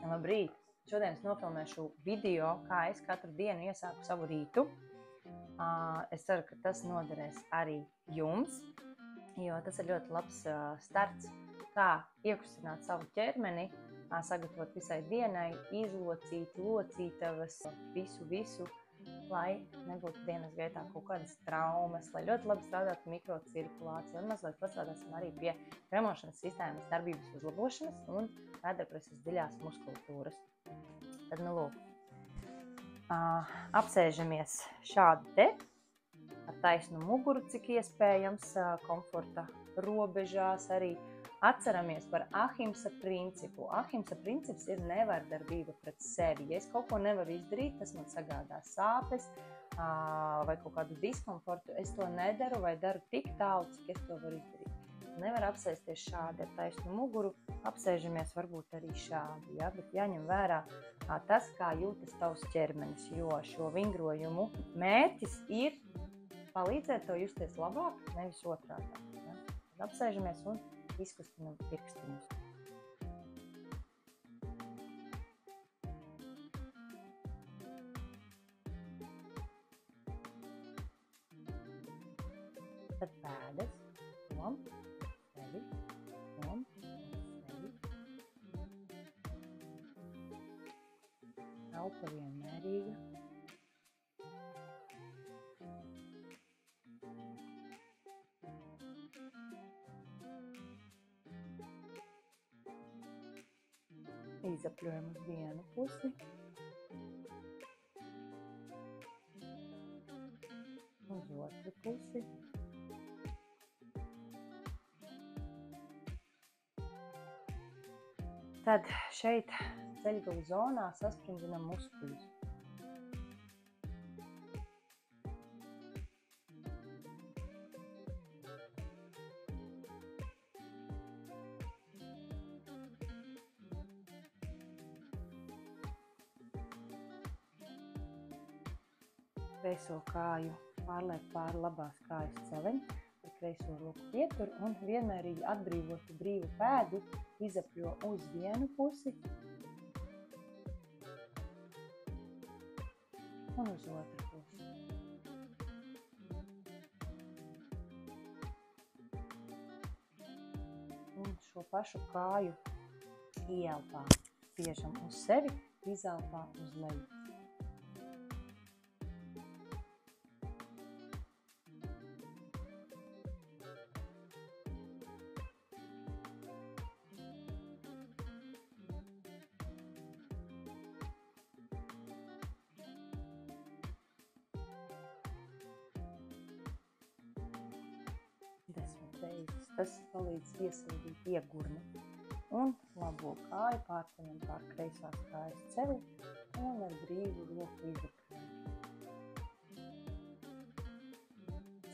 Labrīt! Šodien es nofilmēšu video, kā es katru dienu iesāku savu rītu. Es ceru, ka tas noderēs arī jums, jo tas ir ļoti labs starts, kā iekustināt savu ķermeni, sagatavot visai dienai, izlocīt, locītavas, visu, lai nebūtu dienas gaitā kaut kādas traumas, lai ļoti labi strādātu mikrocirkulācija un mazliet pastrādāsim arī pie gremošanas sistēmas darbības uzlabošanas un vēderpreses dziļās muskultūras. Tad, nu lūk, apsēžamies šādi te, ar taisnu muguru, cik iespējams, komforta robežās arī. Atceramies par Ahimsa principu. Ahimsa princips ir nevardarbība pret sevi. Ja es kaut ko nevaru izdarīt, tas man sagādā sāpes vai kaut kādu diskomfortu, es to nedaru vai daru tik tālu, cik es to varu izdarīt. Nevar apsēsties šādi ar taisnu muguru, apsēžamies varbūt arī šādi, ja? Bet jāņem vērā tas, kā jūtas tavs ķermenis, jo šo vingrojumu mērķis ir palīdzēt tev justies labāk, nevis otrādi. Ja? Tad apsēžamies un izkustinam pirkstiņus. Tad pēdas, nom, sevi, nom, sevi. Elpa vienmērīga. Izapļojam uz vienu pusi. Uz otru pusi. Tad šeit ceļgalu zonā saspringinam muskuļus. Kreiso kāju pārliek pāri labās kājas celeņu, ar kreiso roku pietur un vienmērīgi atbrīvotu brīvu pēdu izapļo uz vienu pusi un uz otru pusi. Un šo pašu kāju ieelpā spiežam uz sevi, izelpā uz leju. Tas palīdz iesildīt iegurni. Un labo kāju pārceļam pār kreisās kājas celi un ar brīvu roku izapļojam.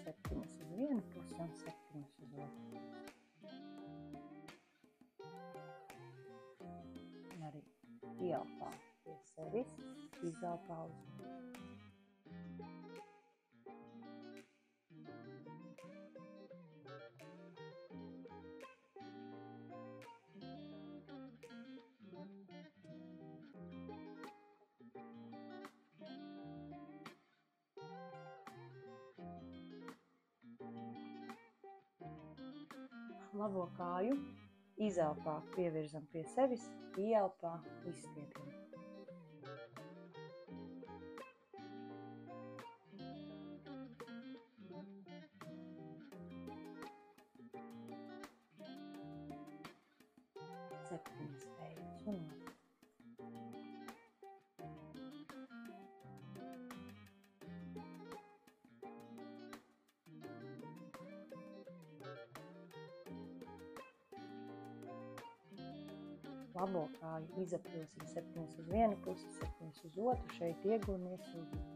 7 uz vienu pusi un 7 uz otru. Un arī ieelpā pie sevis, izelpā uz vienu. Labo kāju izelpā pievirzam pie sevis, ieelpā izstiepjam. Septiņas reizes un otru. Labo kāju izapļosim 7 uz vienu pusi, 7 uz otru, šeit iegurni iesildīt.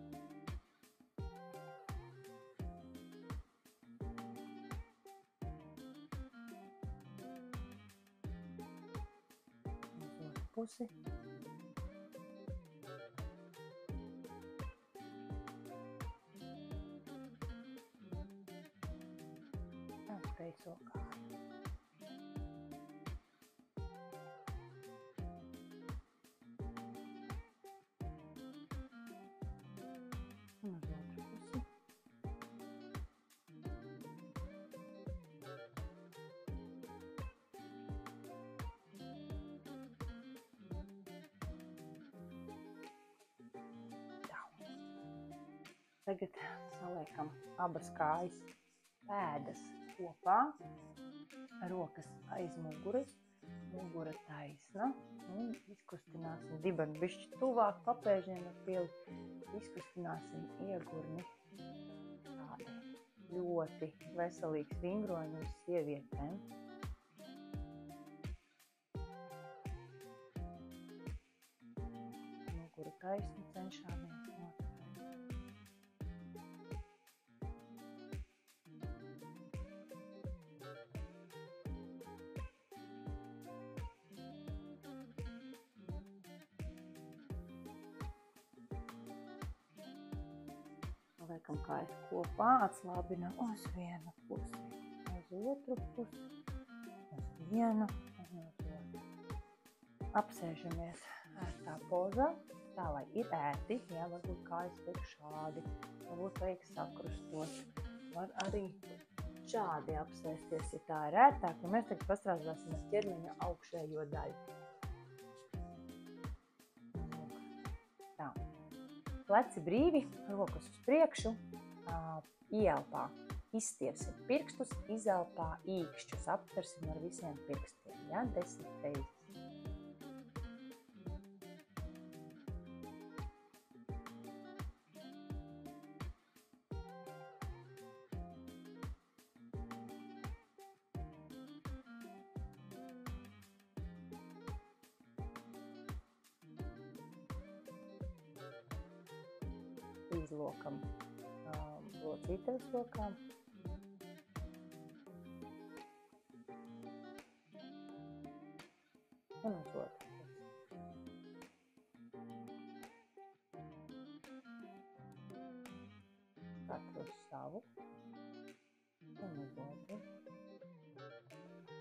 Uz otru pusi. Un kreiso kāju. Tagad saliekam abas kājas pēdas kopā, rokas aiz muguras, mugura taisna un izkustināsim dibenu bišķi tuvāk, papēžiem var pielikt, izkustināsim iegurni. Tādi ļoti veselīgs vingrojums sievietēm. Mugura taisnu cenšāmies noturēt. Liekam kājas kopā, atslābinam uz vienu pusi, uz otru pusi, uz vienu un uz otru. Apsēžamies ērtā pozā, tā lai ir ērti, jā, varbūt kājas liek šādi, varbūt vajag sakrustot, var arī šādi apsēsties, ja tā ir ērtāk, un mēs tagad pastrādāsim uz ķermeņa augšējo daļu. Tā. Pleci brīvi, rokas uz priekšu, ieelpā izstiepsim pirkstus, izelpā īkšķus, aptversim ar visiem pirkstiem, ja, 10 reizes. Izlokam locītavas rokām. Un uz otru pusi. Katru uz savu. Un uz otru.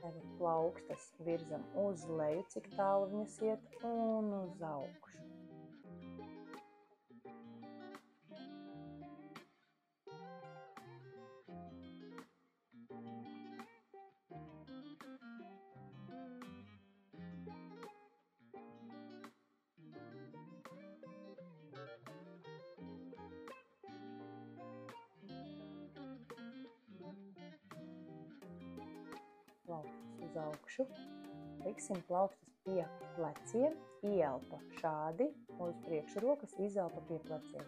Tagad plaukstas virzam uz leju, cik tālu viņas iet, un uz augšu. Plaukstas uz augšu, liksim plaukstas pie pleciem, ieelpa šādi, uz priekšu rokas, izelpa pie pleciem.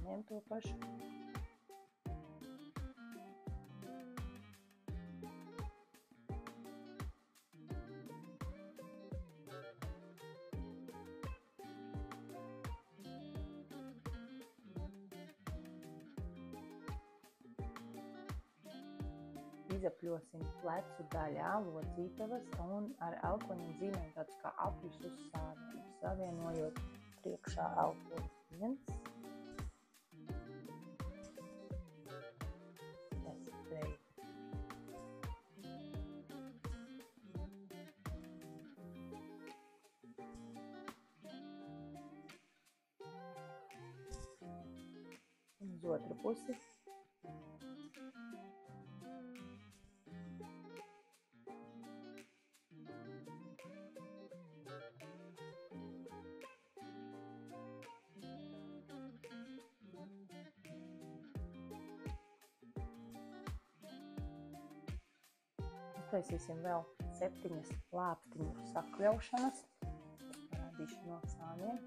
Ņem to pašu. Izapļosim plecu daļā locītavas un ar elkoņiem zīmēm tādus kā apļus uz sāniem, savienojot priekšā elkoņus. 1, 10 reizes. Un uz otru pusi. Taisīsim vēl 7 lāpstiņu sakļaušanas. Parādīšu no sāniem.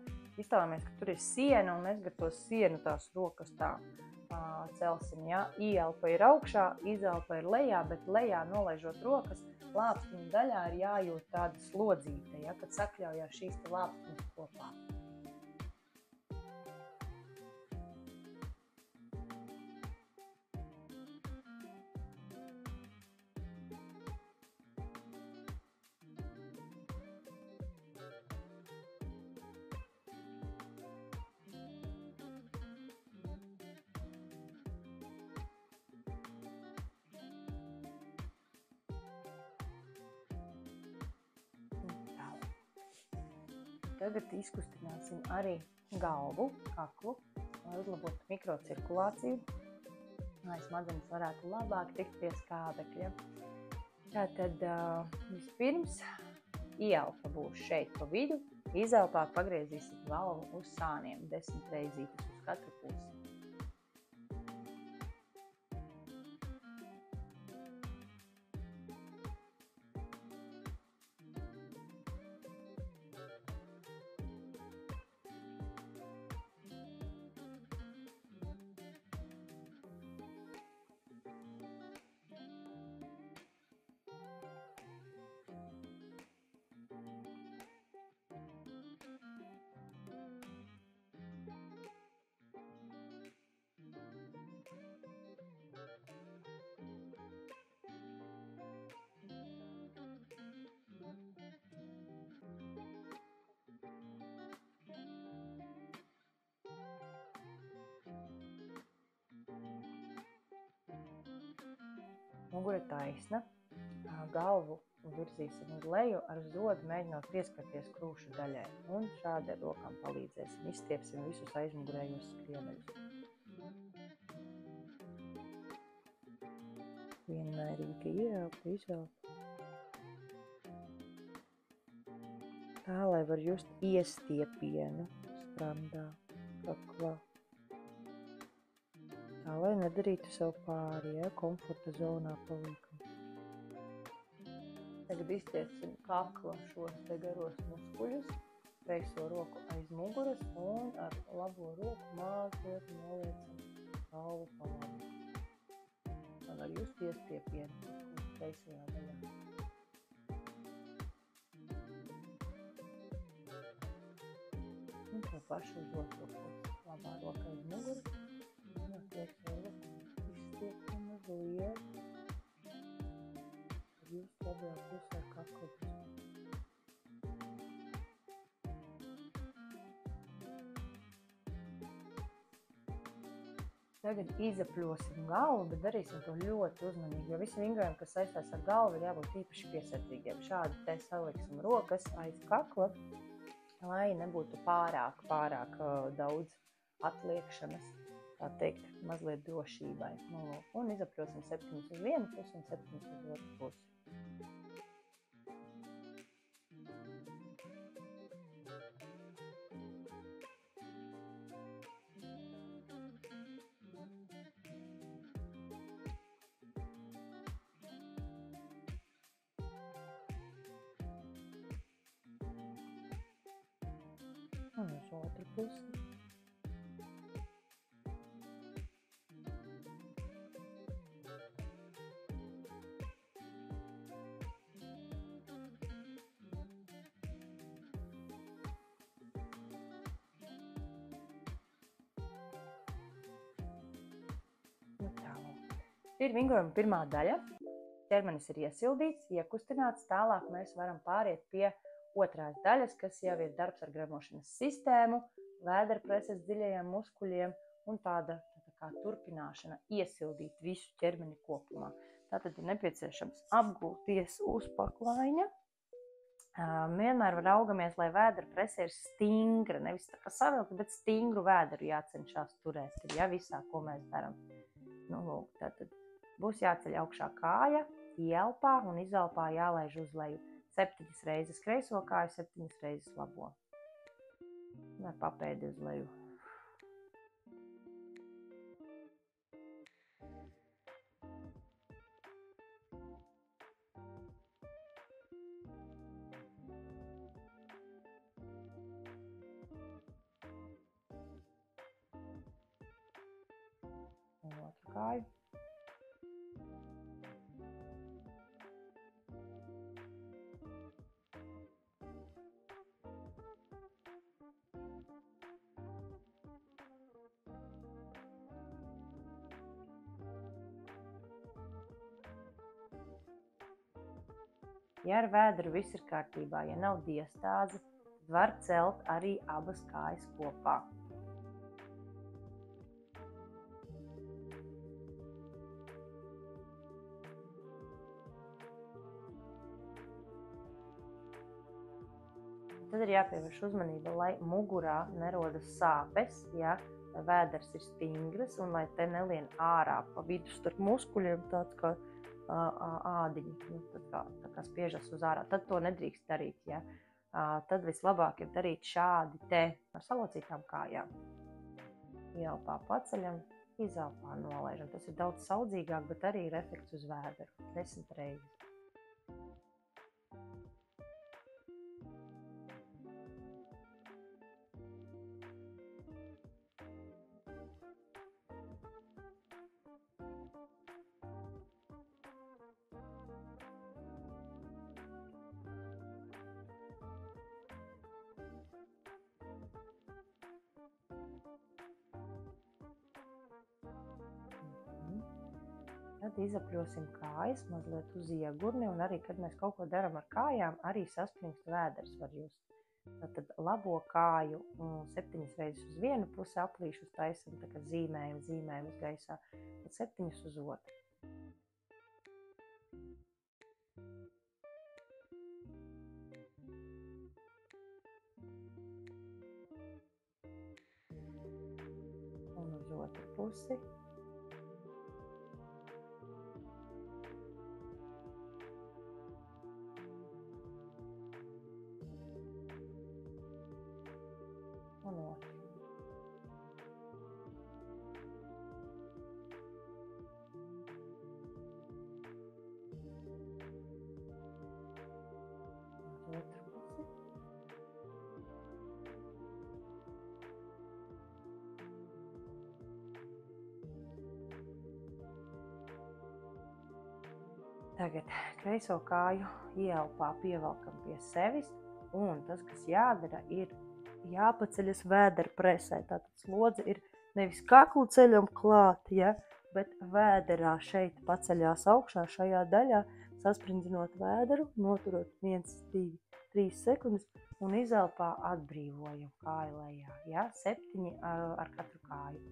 Iztēlamies, ka tur ir siena, un mēs gar to sienu tās rokas tā celsim. Ja? Ieelpa ir augšā, izelpa ir lejā, bet lejā nolaižot rokas, lāpstiņu daļā ir jājūt tāda slodzīte, ja? Kad sakļaujās šīs lāpstiņas kopā. Tagad izkustināsim arī galvu, kaklu, lai uzlabotu mikrocirkulāciju, lai smadzenes varētu labāk tikt pie skābekļa. Tātad vispirms ieelpa būs šeit pa vidu, izelpā pagriezīsim galvu uz sāniem 10 reizītes uz katru pusi. Mugura taisna, galvu virzīsim uz leju ar zodu, mēģinot pieskarties krūšu daļai. Un šādi ar rokām palīdzēsim, izstiepsim visus aizmugurējos skriemeļus. Vienmērīgi ieelpa, izelpa. Tā, lai var just iestiepienu sprandā, kaklā. Tā, lai nedarītu sev pāri, komforta zonā paliekam. Tagad iztiecam kakla šos te garos muskuļus, kreiso roku aiz muguras un ar labo roku mazliet noliecam galvu pa labi. Tā var just iestiepienu kreisajā daļā. Un to pašu uz otro pusi. Labā roka aiz muguras. Izstiepam mazliet. Jūs labajā pusē kaklu. Tagad izapļosim galvu, bet darīsim to ļoti uzmanīgi, jo visi vingrojumi, kas saistās ar galvu, ir jābūt īpaši piesardzīgiem. Šādi te saliksim rokas aiz kakla, lai nebūtu pārāk daudz atliekšanas. Tā teikt, mazliet drošībai. Un izapļosim 7 uz vienu pusi un 7 uz otru pusi. Un uz otru pusi. Šī ir vingojuma pirmā daļa. Ķermenis ir iesildīts, iekustināts, tālāk mēs varam pāriet pie otrās daļas, kas jau ir darbs ar gremošanas sistēmu, vēderpreses dziļajiem muskuļiem un tāda kā turpināšana iesildīt visu ķermeni kopumā. Tātad ir nepieciešams apgulties uz paklaiņa. Vienmēr raugamies, lai vēderprese ir stingra, nevis tā kā savilkta, bet stingru vēderu jācenšas turēt, ja visā, ko mēs darām. Tātad būs jāceļ augšā kāja, ieelpā un izelpā jālaiž uz leju. 7 reizes kreiso kāju, 7 reizes labo. Vai papēdi uz leju. Un otru kāju. Ja ar vēdru viss ir kārtībā, ja nav diastāze, tad var celt arī abas kājas kopā. Tad ir jāpievērš uzmanība, lai mugurā nerodas sāpes, ja vēders ir stingras un lai te nelien ārā pa vidu starp muskuļiem tāds kā ādiņi, tā kā spiežas uz ārā. Tad to nedrīkst darīt, ja. Tad vislabāk ir darīt šādi te ar salocītām kājām. Ieelpā paceļam, izelpā nolaižam. Tas ir daudz saudzīgāk, bet arī ir efekts uz vēderu. 10 reizes. Tad izapļosim kājas mazliet uz iegurni, un arī, kad mēs kaut ko daram ar kājām, arī saspringst vēders var just. Tad labo kāju 7 reizes uz vienu pusi aplīšus taisam, tā kā zīmējam uz gaisā, tad 7 uz otru. Un uz otru pusi. Un otru. Uz otru pusi. Tagad kreiso kāju ieelpā pievelkam pie sevis, un tas, kas jādara, ir jāpaceļas vēdera presē. Tātad slodze ir nevis kaklu ceļam klāt, ja, bet vēderā šeit paceļās augšā šajā daļā, saspringzinot vēderu, noturot 1, 2, 3 sekundes un izelpā atbrīvojam kāju lejā. Ja, 7 ar katru kāju.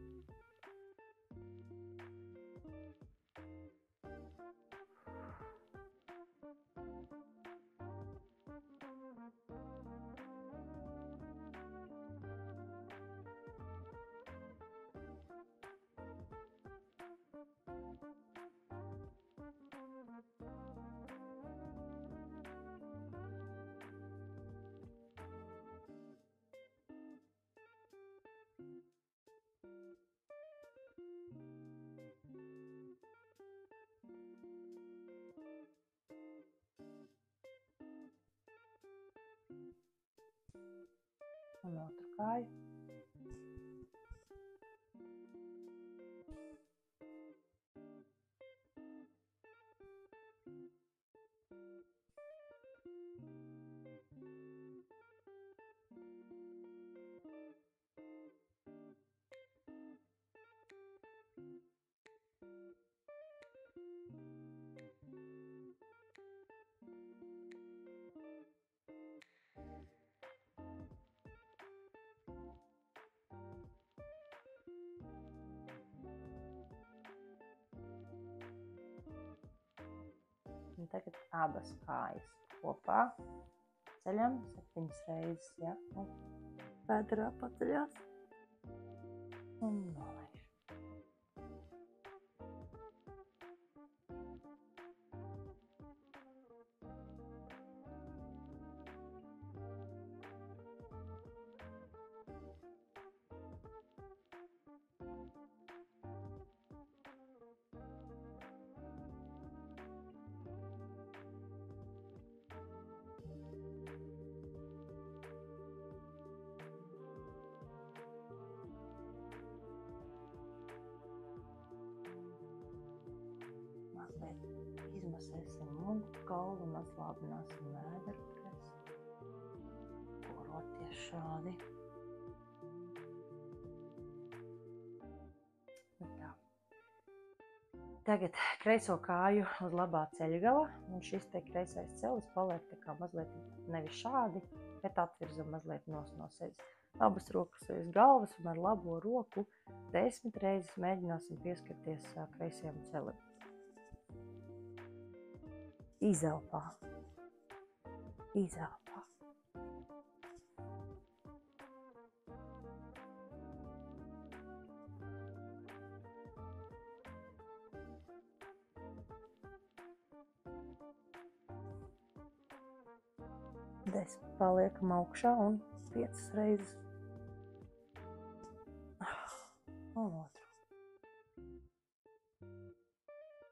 Un otru kāju. Un tagad abas kājas kopā ceļam 7 reizes, ja, un vēderā paceļās un nolaiž. Mazliet izmasēsim muguru kaulu un atslābināsim vēderu presi. Poroties šādi. Tā. Tagad kreiso kāju uz labā ceļgala, un šis te kreisais celis paliek tā kā mazliet nevis šādi, bet atvirzam mazliet no sevis. Abas rokas aiz galvas un ar labo roku 10 reizes mēģināsim pieskarties kreisajam celim. Izelpā. Izelpā. 10 paliekam augšā un 5 reizes. Un otru.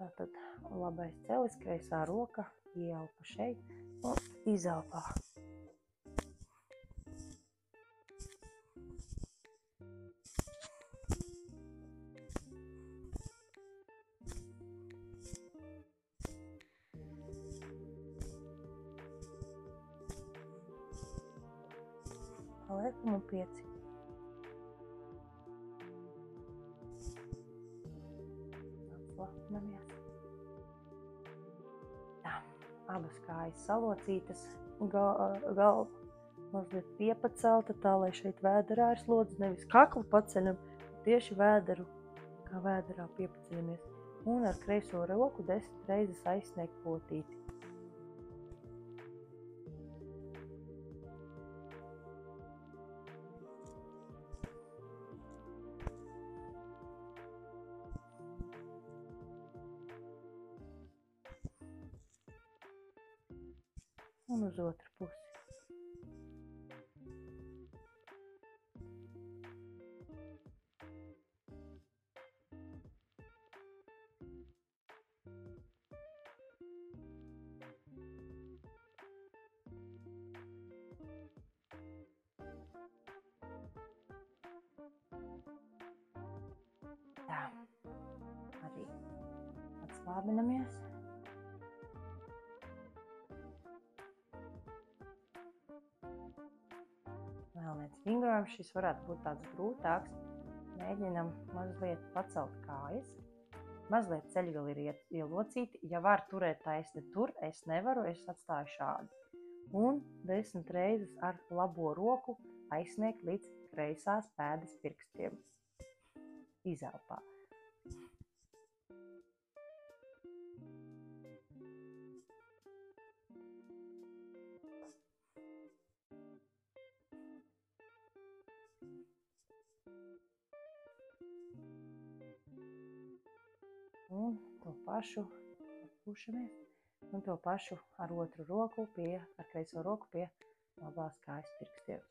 Tātad labais celis, kreisā roka, ieelpa šeit un izelpā. Paliekam un 5. Atslāpinamies. Tā, abas kājas salocītas, galva mazliet piepacelta, tā, lai šeit vēderā ir slodze, nevis kaklu paceļam, tieši vēderu, kā vēderā piepaceļamies. Un ar kreiso roku 10 reizes aizsniegt potīti. Un uz otru pusi. Tā, arī atslābinamies. Vēl viens vingrojums, šis varētu būt tāds grūtāks. Mēģinam mazliet pacelt kājas. Mazliet ceļgali ir ielocīti. Ja var turēt taisni tur, es nevaru, es atstāju šādi. Un 10 reizes ar labo roku aizsniegt līdz kreisās pēdas pirkstiem. Izelpā. Un to pašu atpūšamies. Un to pašu ar otru roku ar kreiso roku pie labās kājas pirkstiem.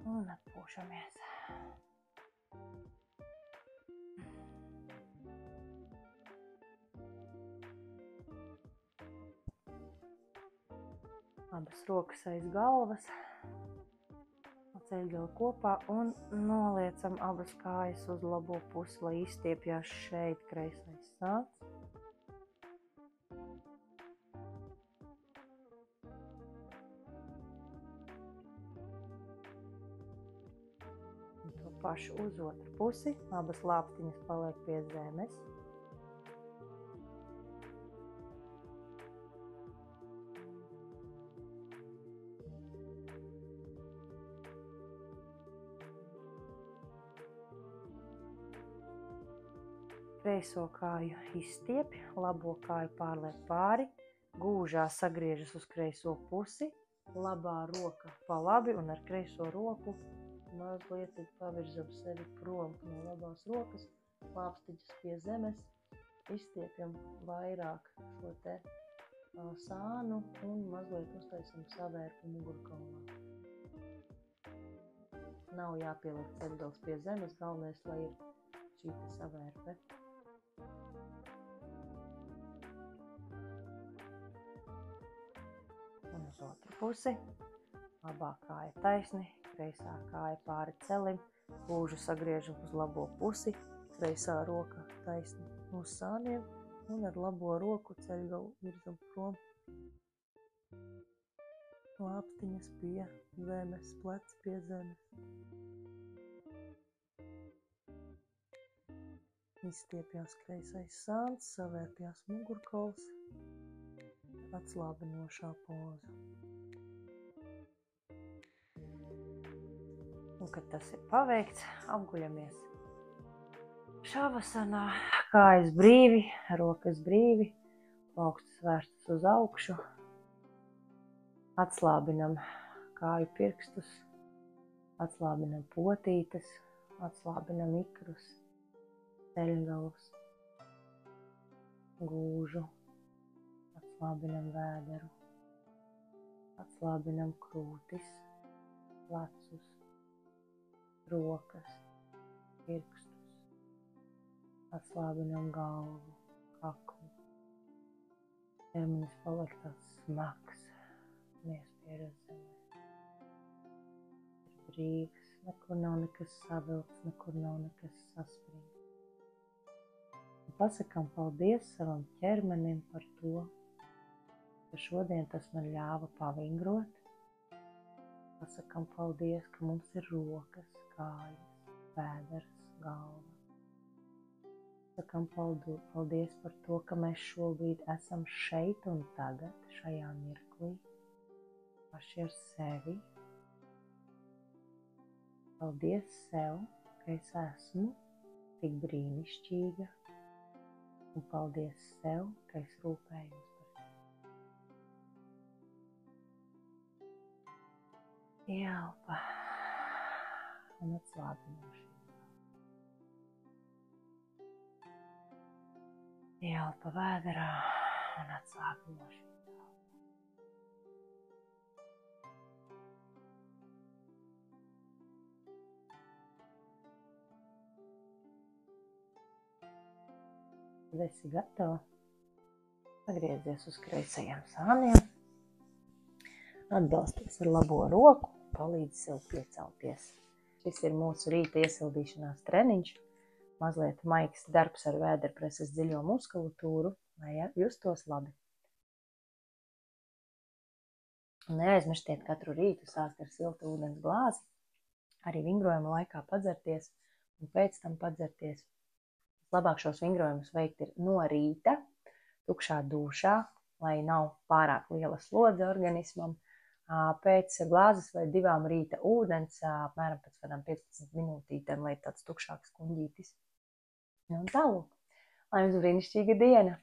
Un atpūšamies. Abas rokas aiz galvas, ceļgali kopā un noliecam abas kājas uz labo pusi, lai izstiepjās šeit kreisais sāns. Un to pašu uz otru pusi, abas lāpstiņas paliek pie zemes. Kreiso kāju izstiepj, labo kāju pārliek pāri, gūžā sagriežas uz kreiso pusi, labā roka pa labi un ar kreiso roku mazliet pavirzam sevi prom no labās rokas, lāpstiņas pie zemes, izstiepjam vairāk šo te sānu un mazliet uztaisam savērpu mugurkaulā. Nav jāpieliek ceļgals pie zemes, galvenais, lai ir šī te savērpe. Un uz otru pusi, labā kāja taisni, kreisā kāja pāri celim, gūžu sagriežam uz labo pusi, kreisā roka taisni uz sāniem un ar labo roku ceļgalu virzam prom. Lāpstiņas pie zemes, pleci pie zemes. Izstiepjās kreisais sāns, savērpjās mugurkauls, atslābinošā poza. Un, kad tas ir paveikts, apguļamies šavasanā, kājas brīvi, rokas brīvi, plaukstas vērstas uz augšu, Atslābinam kāju pirkstus, atslābinam potītes, atslābinam ikrus, ceļgalus, gūžu, atslābinam vēderu, atslābinam krūtis, plecus, rokas, pirkstus, atslābinam galvu, kaklu. Ķermenis paliek tāds smags, nespiežas zemē. Ir brīvs, nekur nav nekas savilts, nekur nav nekas saspringts. Un pasakām paldies savam ķermenim par to, ka šodien tas man ļāva pavingrot. Pasakām paldies, ka mums ir rokas, kājas, vēders, galva. Pasakām paldies par to, ka mēs šobrīd esam šeit un tagad, šajā mirklī, paši ar sevi. Paldies sev, ka es esmu tik brīnišķīga, un paldies sev, ka es rūpējos par tevi. Ielpa un atslābinam šī. Ielpa vēderā un atslābinam šī. Kad esi gatava, pagriezies uz kreisajiem sāniem, atbalsties ar labo roku, palīdz sev piecelties. Šis ir mūsu rīta iesildīšanās treniņš, mazliet maigs darbs ar vēderpreses dziļo muskulatūru, lai justos labi. Neaizmirstiet katru rītu sākt ar siltu ūdens glāzi, arī vingrojuma laikā padzerties un pēc tam padzerties. Labāk šos vingrojumus veikt ir no rīta, tukšā dūšā, lai nav pārāk liela slodze organismam. Pēc glāzes vai 2 rīta ūdens, apmēram pēc kādām 15 minūtītēm, lai tāds tukšāks kuņģītis. Un tālūk, lai jums brīnišķīga diena!